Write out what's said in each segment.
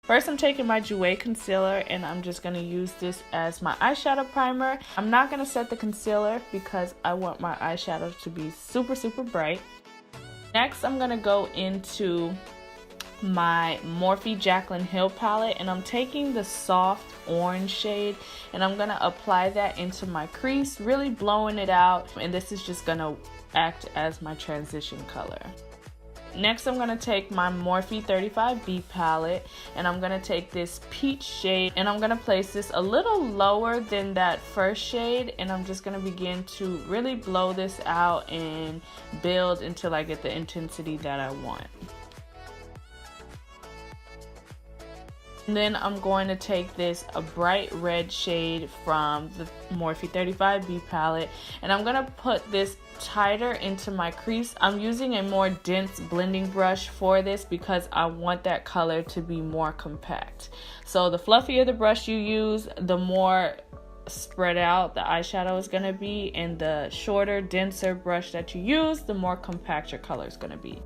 First, I'm taking my Jouer Concealer and I'm just going to use this as my eyeshadow primer. I'm not going to set the concealer because I want my eyeshadow to be super, super bright. Next, I'm going to go into my Morphe Jaclyn Hill palette and I'm taking the soft orange shade and I'm going to apply that into my crease, really blowing it out, and this is just going to act as my transition color. Next, I'm going to take my Morphe 35B palette and I'm going to take this peach shade and I'm going to place this a little lower than that first shade, and I'm just going to begin to really blow this out and build until I get the intensity that I want. And then I'm going to take a bright red shade from the Morphe 35B palette and I'm going to put this tighter into my crease. I'm using a more dense blending brush for this because I want that color to be more compact. So the fluffier the brush you use, the more spread out the eyeshadow is going to be, and the shorter, denser brush that you use, the more compact your color is going to be.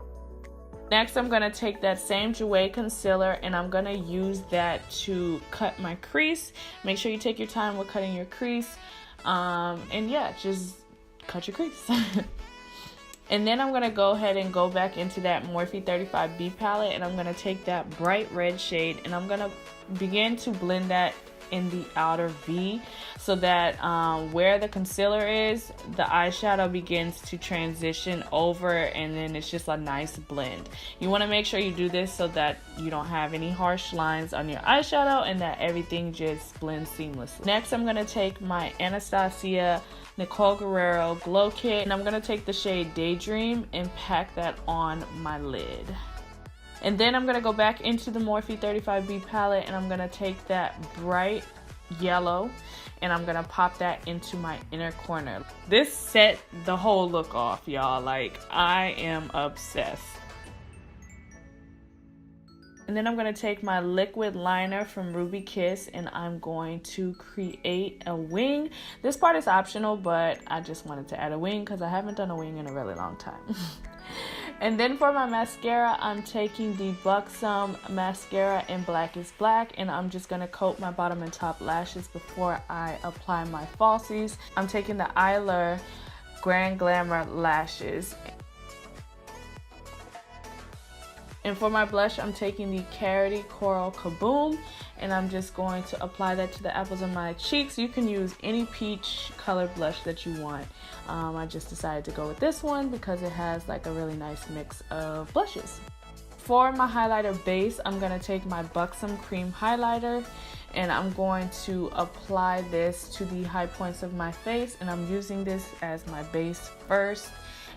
Next, I'm going to take that same Jouer Concealer and I'm going to use that to cut my crease. Make sure you take your time with cutting your crease. And yeah, just cut your crease. And then I'm going to go ahead and go back into that Morphe 35B palette and I'm going to take that bright red shade and I'm going to begin to blend that in the outer V so that where the concealer is, the eyeshadow begins to transition over and then it's just a nice blend. You want to make sure you do this so that you don't have any harsh lines on your eyeshadow and that everything just blends seamlessly. Next, I'm going to take my Nicole Guerrero Glow Kit and I'm going to take the shade Daydream and pack that on my lid. And then I'm going to go back into the Morphe 35B palette and I'm going to take that bright yellow and I'm going to pop that into my inner corner. This set the whole look off, y'all. Like, I am obsessed. And then I'm going to take my liquid liner from Ruby Kiss and I'm going to create a wing. This part is optional, but I just wanted to add a wing because I haven't done a wing in a really long time. And then for my mascara, I'm taking the Buxom Mascara in Black is Black and I'm just going to coat my bottom and top lashes before I apply my falsies. I'm taking the Eyelure Grand Glamour lashes. And for my blush, I'm taking the Karity Coral Kaboom and I'm just going to apply that to the apples of my cheeks. You can use any peach colored blush that you want. I just decided to go with this one because it has like a really nice mix of blushes. For my highlighter base, I'm going to take my Buxom Cream Highlighter and I'm going to apply this to the high points of my face, and I'm using this as my base first.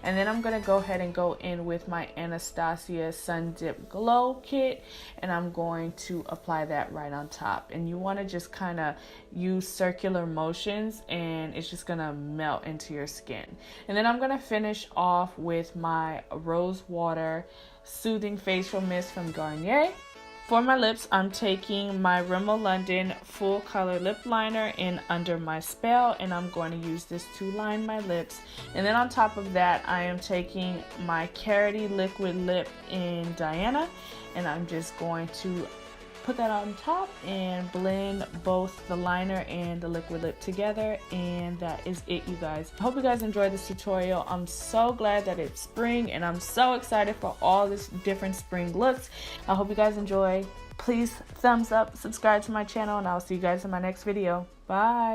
And then I'm going to go ahead and go in with my ABH Sundipped Glowkit and I'm going to apply that right on top. And you want to just kind of use circular motions and it's just going to melt into your skin. And then I'm going to finish off with my Rose Water Soothing Facial Mist from Garnier. For my lips, I'm taking my Rimmel London Full Color Lip Liner in Under My Spell, and I'm going to use this to line my lips. And then on top of that, I am taking my Karity Liquid Lip in Diana, and I'm just going to put that on top and blend both the liner and the liquid lip together, and that is it, you guys. I hope you guys enjoyed this tutorial. I'm so glad that it's spring and I'm so excited for all this different spring looks. I hope you guys enjoy. Please thumbs up, subscribe to my channel, and I'll see you guys in my next video. Bye.